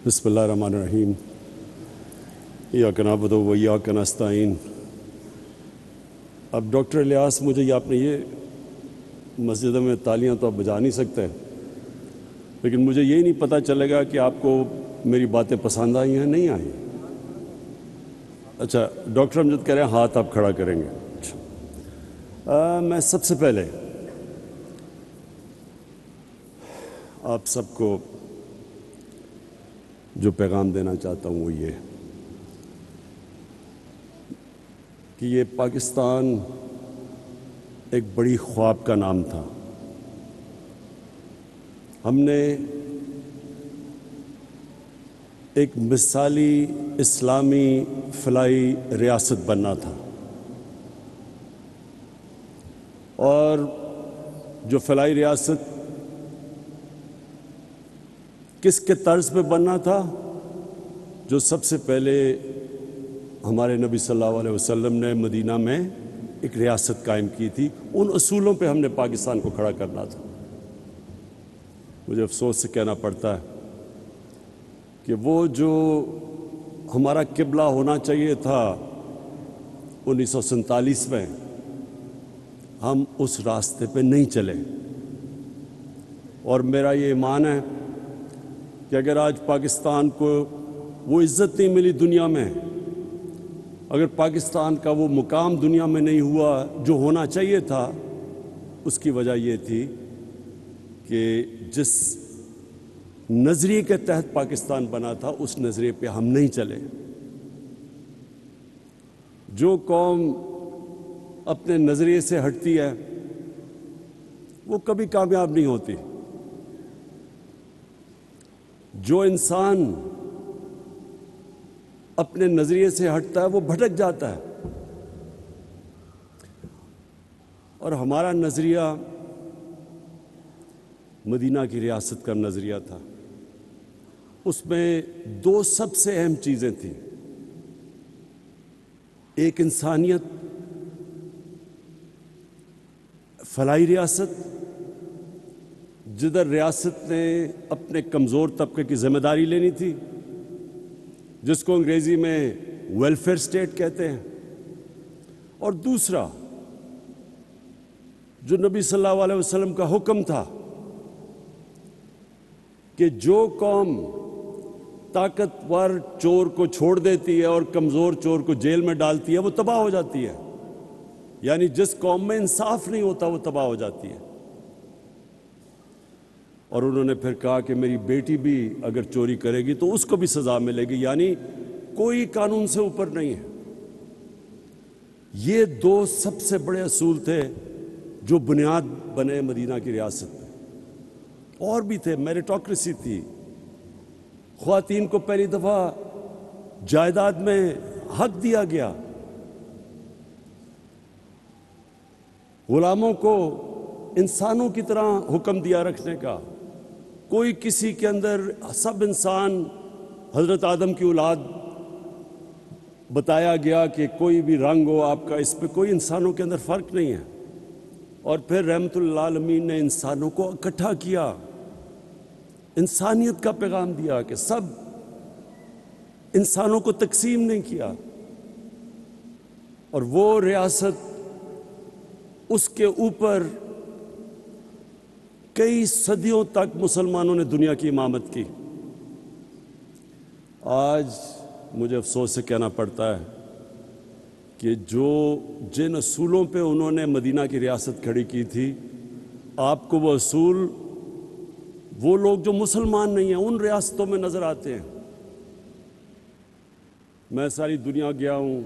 بسم اللہ الرحمن الرحیم ایاک نعبد و ایاک نستعین۔ اب ڈاکٹر الیاس، مجھے یہ آپ نے یہ مسجد میں تالیاں تو آپ بجا نہیں سکتے، لیکن مجھے یہی نہیں پتہ چلے گا کہ آپ کو میری باتیں پسند آئی ہیں نہیں آئیں۔ اچھا، ڈاکٹر امجد کہہ رہے ہیں ہاتھ آپ کھڑا کریں گے۔ اچھا، میں سب سے پہلے آپ سب کو جو پیغام دینا چاہتا ہوں وہ یہ کہ یہ پاکستان ایک بڑی خواب کا نام تھا۔ ہم نے ایک مثالی اسلامی فلاحی ریاست بننا تھا، اور جو فلاحی ریاست کس کے طرز پہ بننا تھا؟ جو سب سے پہلے ہمارے نبی صلی اللہ علیہ وسلم نے مدینہ میں ایک ریاست قائم کی تھی، ان اصولوں پہ ہم نے پاکستان کو کھڑا کرنا تھا۔ مجھے افسوس سے کہنا پڑتا ہے کہ وہ جو ہمارا قبلہ ہونا چاہیے تھا 1947 میں، ہم اس راستے پہ نہیں چلے۔ اور میرا یہ ایمان ہے کہ اگر آج پاکستان کو وہ عزت نہیں ملی دنیا میں، اگر پاکستان کا وہ مقام دنیا میں نہیں ہوا جو ہونا چاہیے تھا، اس کی وجہ یہ تھی کہ جس نظریے کے تحت پاکستان بنا تھا اس نظریے پہ ہم نہیں چلے۔ جو قوم اپنے نظریے سے ہٹتی ہے وہ کبھی کامیاب نہیں ہوتی۔ جو انسان اپنے نظریے سے ہٹتا ہے وہ بھٹک جاتا ہے، اور ہمارا نظریہ مدینہ کی ریاست کا نظریہ تھا۔ اس میں دو سب سے اہم چیزیں تھیں، ایک انسانیت، فلاحی ریاست جدھر ریاست نے اپنے کمزور طبقے کی ذمہ داری لینی تھی، جس کو انگریزی میں ویلفیئر اسٹیٹ کہتے ہیں، اور دوسرا جو نبی صلی اللہ علیہ وسلم کا حکم تھا کہ جو قوم طاقتور چور کو چھوڑ دیتی ہے اور کمزور چور کو جیل میں ڈالتی ہے وہ تباہ ہو جاتی ہے، یعنی جس قوم میں انصاف نہیں ہوتا وہ تباہ ہو جاتی ہے۔ اور انہوں نے پھر کہا کہ میری بیٹی بھی اگر چوری کرے گی تو اس کو بھی سزا ملے گی، یعنی کوئی قانون سے اوپر نہیں ہے۔ یہ دو سب سے بڑے اصول تھے جو بنیاد بنے مدینہ کی ریاست میں۔ اور بھی تھے، میریٹوکریسی تھی، خواتین کو پہلی دفعہ جائیداد میں حق دیا گیا، غلاموں کو انسانوں کی طرح حکم دیا رکھنے کا، کوئی کسی کے اندر، سب انسان حضرت آدم کی اولاد بتایا گیا کہ کوئی بھی رنگ ہو آپ کا، اس پہ کوئی انسانوں کے اندر فرق نہیں ہے۔ اور پھر رحمت للعالمین نے انسانوں کو اکٹھا کیا، انسانیت کا پیغام دیا کہ سب انسانوں کو تقسیم نہیں کیا، اور وہ ریاست، اس کے اوپر کئی صدیوں تک مسلمانوں نے دنیا کی امامت کی۔ آج مجھے افسوس سے کہنا پڑتا ہے کہ جن اصولوں پہ انہوں نے مدینہ کی ریاست کھڑی کی تھی، آپ کو وہ اصول وہ لوگ جو مسلمان نہیں ہیں ان ریاستوں میں نظر آتے ہیں۔ میں ساری دنیا گیا ہوں،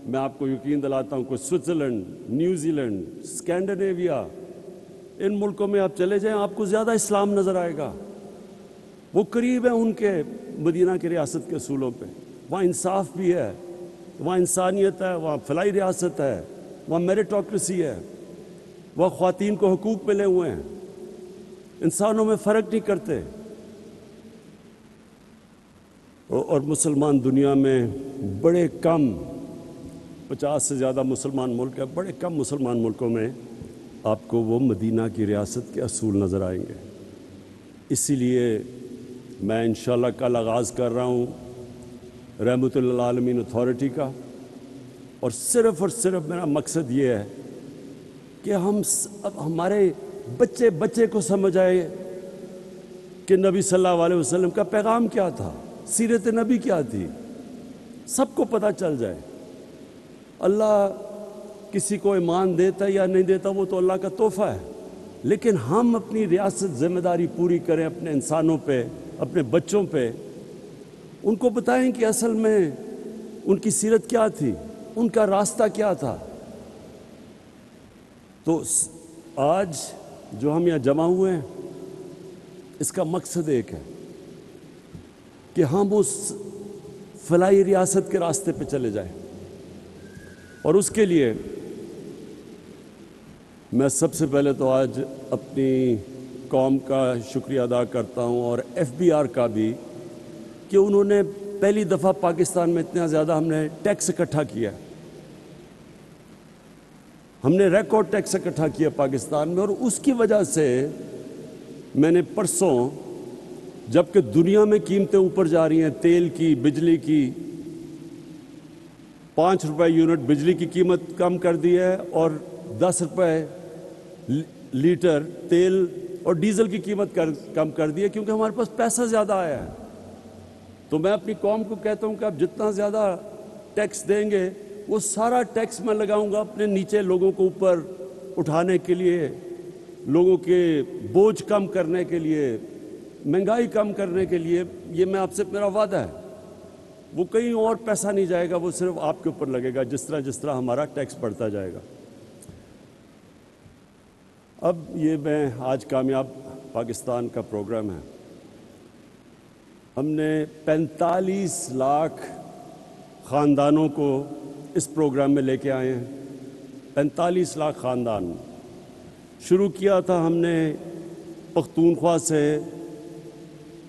میں آپ کو یقین دلاتا ہوں کہ سوئٹزرلینڈ، نیوزی لینڈ، اسکینڈینیویا، ان ملکوں میں آپ چلے جائیں آپ کو زیادہ اسلام نظر آئے گا، وہ قریب ہیں ان کے مدینہ کی ریاست کے اصولوں پہ۔ وہاں انصاف بھی ہے، وہاں انسانیت ہے، وہاں فلاحی ریاست ہے، وہاں میریٹوکریسی ہے، وہاں خواتین کو حقوق ملے ہوئے ہیں، انسانوں میں فرق نہیں کرتے۔ اور مسلمان دنیا میں بڑے کم، 50 سے زیادہ مسلمان ملک ہیں، بڑے کم مسلمان ملکوں میں آپ کو وہ مدینہ کی ریاست کے اصول نظر آئیں گے۔ اسی لیے मैं इंशाल्लाह कल आगाज़ कर रहा हूँ रहमतुल लिल आलमीन अथॉरिटी का, और सिर्फ मेरा मकसद ये है कि अब हमारे बच्चे बच्चे को समझ आए कि नबी सल्लल्लाहु अलैहि वसल्लम का पैगाम क्या था, सीरत नबी क्या थी, सबको पता चल जाए। अल्लाह किसी को ईमान देता या नहीं देता वो तो अल्लाह का तोहफा है, लेकिन हम अपनी रियासत ज़िम्मेदारी पूरी करें अपने इंसानों पे, अपने बच्चों पे, उनको बताएं कि असल में उनकी सीरत क्या थी, उनका रास्ता क्या था। तो आज जो हम यहाँ जमा हुए हैं, इसका मकसद एक है कि हम उस फलाही रियासत के रास्ते पे चले जाएं, और उसके लिए मैं सबसे पहले तो आज अपनी कौम का शुक्रिया अदा करता हूँ और FBR का भी, कि उन्होंने पहली दफ़ा पाकिस्तान में इतना ज़्यादा हमने टैक्स इकट्ठा किया, हमने रिकॉर्ड टैक्स इकट्ठा किया पाकिस्तान में। और उसकी वजह से मैंने परसों, जबकि दुनिया में कीमतें ऊपर जा रही हैं, तेल की, बिजली की, 5 रुपए यूनिट बिजली की कीमत कम कर दी है और 10 रुपए लीटर तेल और डीजल की कीमत कम कर दी है, क्योंकि हमारे पास पैसा ज़्यादा आया है। तो मैं अपनी कौम को कहता हूँ कि आप जितना ज़्यादा टैक्स देंगे वो सारा टैक्स मैं लगाऊंगा अपने नीचे लोगों को ऊपर उठाने के लिए, लोगों के बोझ कम करने के लिए, महंगाई कम करने के लिए। ये मैं आपसे, मेरा वादा है, वो कहीं और पैसा नहीं जाएगा, वो सिर्फ आपके ऊपर लगेगा जिस तरह हमारा टैक्स बढ़ता जाएगा। अब ये मैं आज कामयाब पाकिस्तान का प्रोग्राम है, हमने 45 लाख ख़ानदानों को इस प्रोग्राम में लेके आए हैं। 45 लाख ख़ानदान शुरू किया था हमने पख्तूनख्वा से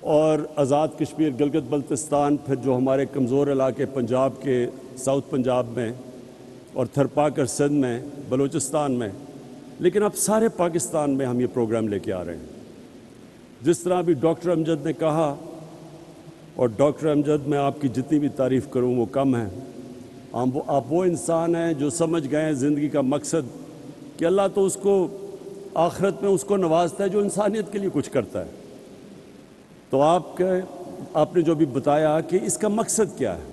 और आज़ाद कश्मीर, गिलगित बल्तिस्तान, फिर जो हमारे कमज़ोर इलाके पंजाब के, साउथ पंजाब में, और थरपाकर सिंध में, बलूचिस्तान में, लेकिन अब सारे पाकिस्तान में हम ये प्रोग्राम लेके आ रहे हैं। जिस तरह अभी डॉक्टर अमजद ने कहा, और डॉक्टर अमजद, मैं आपकी जितनी भी तारीफ़ करूं वो कम है। आप वो इंसान हैं जो समझ गए हैं ज़िंदगी का मकसद, कि अल्लाह तो उसको आखिरत में उसको नवाजता है जो इंसानियत के लिए कुछ करता है। तो आपने जो भी बताया कि इसका मकसद क्या है,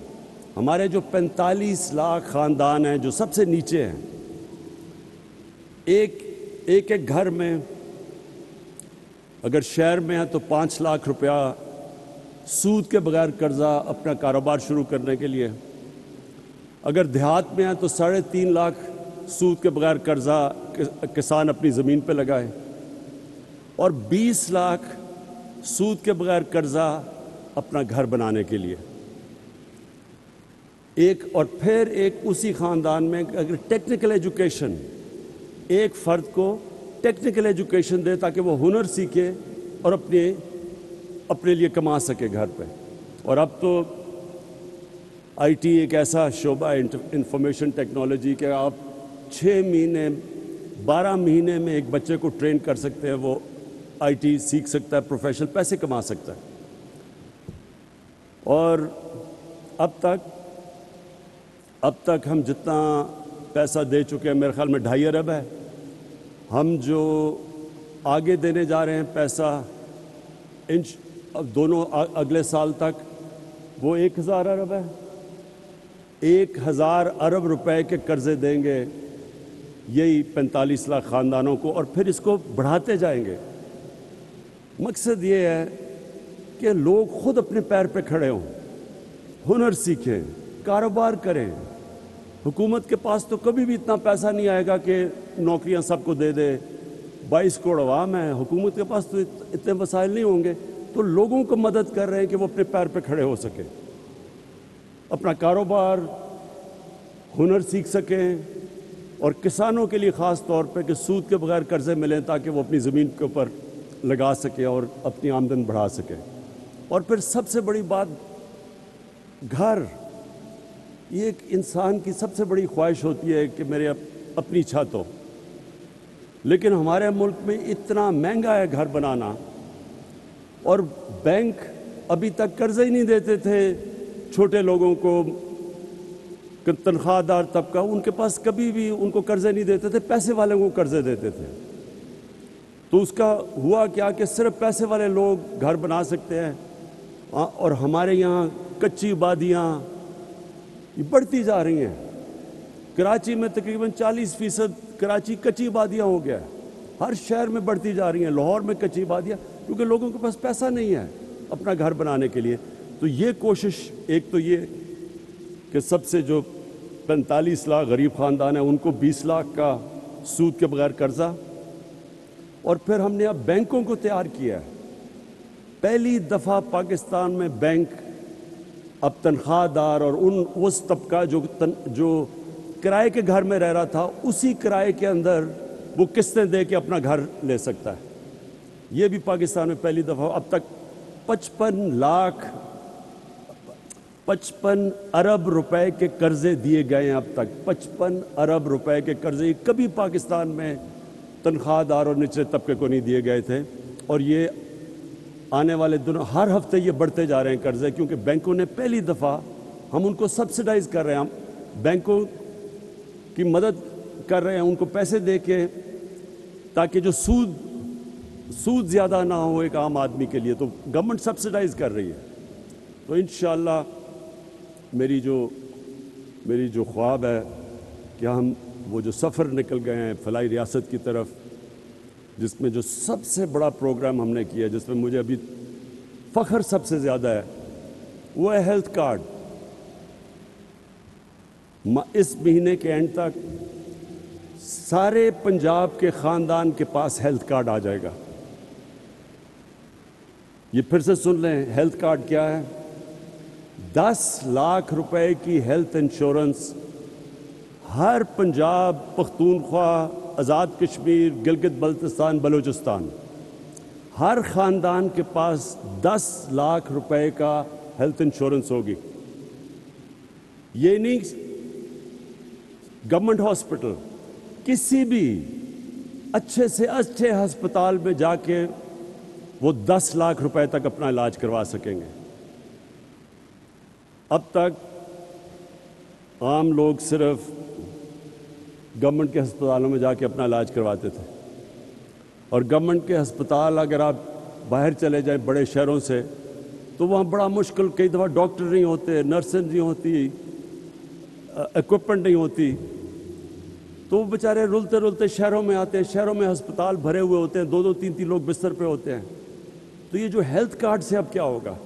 हमारे जो 45 लाख ख़ानदान हैं जो सबसे नीचे हैं, एक घर में अगर शहर में है तो 5 लाख रुपया सूद के बगैर कर्जा अपना कारोबार शुरू करने के लिए, अगर देहात में है तो 3.5 लाख सूद के बगैर कर्जा किसान अपनी ज़मीन पे लगाए, और 20 लाख सूद के बगैर कर्जा अपना घर बनाने के लिए और फिर एक उसी ख़ानदान में अगर टेक्निकल एजुकेशन, एक फ़र्द को टेक्निकल एजुकेशन दे ताकि वो हुनर सीखे और अपने लिए कमा सके घर पे। और अब तो IT एक ऐसा शोबा है, इंफॉर्मेशन टेक्नोलॉजी, के आप 6 महीने 12 महीने में एक बच्चे को ट्रेन कर सकते हैं, वो IT सीख सकता है, प्रोफेशनल पैसे कमा सकता है। और अब तक हम जितना पैसा दे चुके हैं, मेरे ख्याल में 2.5 अरब है। हम जो आगे देने जा रहे हैं पैसा अब दोनों अगले साल तक, वो 1000 अरब है। 1000 अरब रुपए के कर्जे देंगे यही 45 लाख ख़ानदानों को, और फिर इसको बढ़ाते जाएंगे। मकसद ये है कि लोग खुद अपने पैर पे खड़े हों, हुनर सीखें, कारोबार करें। हुकूमत के पास तो कभी भी इतना पैसा नहीं आएगा कि नौकरियां सबको दे दे। 22 करोड़ अवाम है, हुकूमत के पास तो इतने वसाइल नहीं होंगे। तो लोगों को मदद कर रहे हैं कि वो अपने पैर पे खड़े हो सके, अपना कारोबार, हुनर सीख सकें, और किसानों के लिए ख़ास तौर पे कि सूद के बगैर कर्जे मिलें ताकि वो अपनी ज़मीन के ऊपर लगा सके और अपनी आमदन बढ़ा सके। और फिर सबसे बड़ी बात, घर। ये एक इंसान की सबसे बड़ी ख्वाहिश होती है कि मेरे अपनी छत हो, लेकिन हमारे मुल्क में इतना महंगा है घर बनाना, और बैंक अभी तक कर्जे ही नहीं देते थे छोटे लोगों को, तनख्वाहदार तबका, उनके पास कभी भी उनको कर्जे नहीं देते थे, पैसे वाले को कर्जे देते थे। तो उसका हुआ क्या कि सिर्फ पैसे वाले लोग घर बना सकते हैं, और हमारे यहाँ कच्ची आबादियाँ ये बढ़ती जा रही हैं। कराची में तकरीबन 40% कराची कच्ची आबादियाँ हो गया है, हर शहर में बढ़ती जा रही हैं। लाहौर में कच्ची आबादियाँ, क्योंकि लोगों के पास पैसा नहीं है अपना घर बनाने के लिए। तो ये कोशिश, एक तो ये कि सबसे जो 45 लाख गरीब ख़ानदान है उनको 20 लाख का सूद के बगैर कर्जा, और फिर हमने अब बैंकों को तैयार किया है। पहली दफ़ा पाकिस्तान में बैंक अब तनख्वाहदार और उस तबका जो किराए के घर में रह रहा था, उसी किराए के अंदर वो किस्तें दे के अपना घर ले सकता है। ये भी पाकिस्तान में पहली दफ़ा। अब तक 55 अरब रुपए के कर्जे दिए गए हैं। अब तक 55 अरब रुपए के कर्जे कभी पाकिस्तान में तनख्वाहदार और निचले तबके को नहीं दिए गए थे। और ये आने वाले दिनों हर हफ्ते ये बढ़ते जा रहे हैं कर्जे, क्योंकि बैंकों ने पहली दफ़ा, हम उनको सब्सिडाइज कर रहे हैं, हम बैंकों की मदद कर रहे हैं उनको पैसे दे के, ताकि जो सूद ज़्यादा ना हो एक आम आदमी के लिए। तो गवर्नमेंट सब्सिडाइज कर रही है। तो इंशाअल्लाह मेरी जो ख्वाब है कि हम वो जो सफ़र निकल गए हैं फलाई रियासत की तरफ, जिसमें जो सबसे बड़ा प्रोग्राम हमने किया, जिसमें मुझे अभी फ़ख्र सबसे ज़्यादा है, वो है हेल्थ कार्ड। इस महीने के एंड तक सारे पंजाब के ख़ानदान के पास हेल्थ कार्ड आ जाएगा। ये फिर से सुन लें, हेल्थ कार्ड क्या है? 10 लाख रुपए की हेल्थ इंश्योरेंस हर पंजाब, पख्तूनख्वा, आज़ाद कश्मीर, गिलगित बल्तिस्तान, बलूचिस्तान, हर ख़ानदान के पास 10 लाख रुपए का हेल्थ इंश्योरेंस होगी। ये नहीं गवर्नमेंट हॉस्पिटल, किसी भी अच्छे से अच्छे अस्पताल में जाके वो 10 लाख रुपए तक अपना इलाज करवा सकेंगे। अब तक आम लोग सिर्फ गवर्नमेंट के अस्पतालों में जाके अपना इलाज करवाते थे, और गवर्नमेंट के अस्पताल अगर आप बाहर चले जाएं बड़े शहरों से, तो वहाँ बड़ा मुश्किल, कई दफ़ा डॉक्टर नहीं होते, नर्सें नहीं होती, इक्विपमेंट नहीं होती, तो वो बेचारे रुलते रुलते शहरों में आते हैं। शहरों में अस्पताल भरे हुए होते हैं, 2-2, 3-3 लोग बिस्तर पे होते हैं। तो ये जो हेल्थ कार्ड से अब क्या होगा?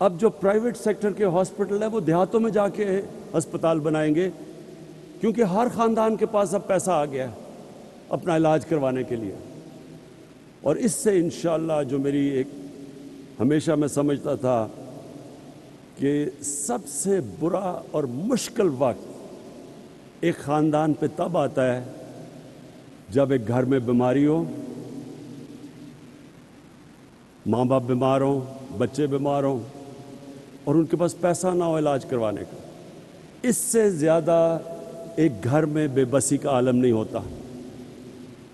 अब जो प्राइवेट सेक्टर के हॉस्पिटल है वो देहातों में जाके अस्पताल बनाएंगे, क्योंकि हर ख़ानदान के पास अब पैसा आ गया है अपना इलाज करवाने के लिए। और इससे इंशाअल्लाह जो मेरी एक हमेशा मैं समझता था कि सबसे बुरा और मुश्किल वक्त एक ख़ानदान पे तब आता है जब एक घर में बीमारी हो, माँ बाप बीमार हों, बच्चे बीमार हों, और उनके पास पैसा ना हो इलाज करवाने का। इससे ज़्यादा एक घर में बेबसी का आलम नहीं होता।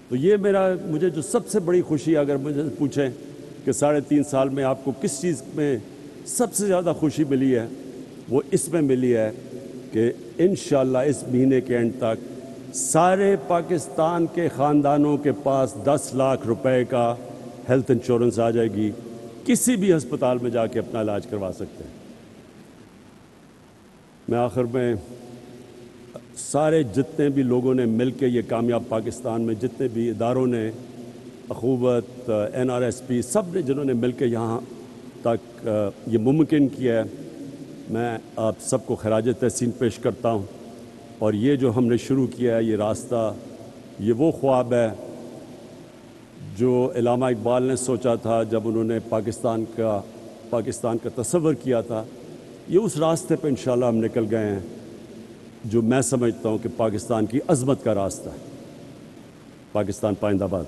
तो ये मुझे जो सबसे बड़ी खुशी, अगर मुझे पूछें कि 3.5 साल में आपको किस चीज़ में सबसे ज़्यादा खुशी मिली है, वो इसमें मिली है कि इंशाअल्लाह इस महीने के एंड तक सारे पाकिस्तान के ख़ानदानों के पास 10 लाख रुपए का हेल्थ इंश्योरेंस आ जाएगी। किसी भी अस्पताल में जाके अपना इलाज करवा सकते हैं। मैं आखिर में सारे जितने भी लोगों ने मिल के ये कामयाब पाकिस्तान में, जितने भी इदारों ने, अखूबत, NRSP, सब ने जिन्होंने मिल के यहाँ तक ये मुमकिन किया है, मैं आप सबको खराज तहसीन पेश करता हूँ। और ये जो हमने शुरू किया है, ये रास्ता, ये वो ख्वाब है जो इल्लामा इकबाल ने सोचा था जब उन्होंने पाकिस्तान का तस्वर किया था। ये उस रास्ते पे इंशाअल्लाह हम निकल गए हैं जो मैं समझता हूँ कि पाकिस्तान की अज़मत का रास्ता है। पाकिस्तान पाइंदाबाद।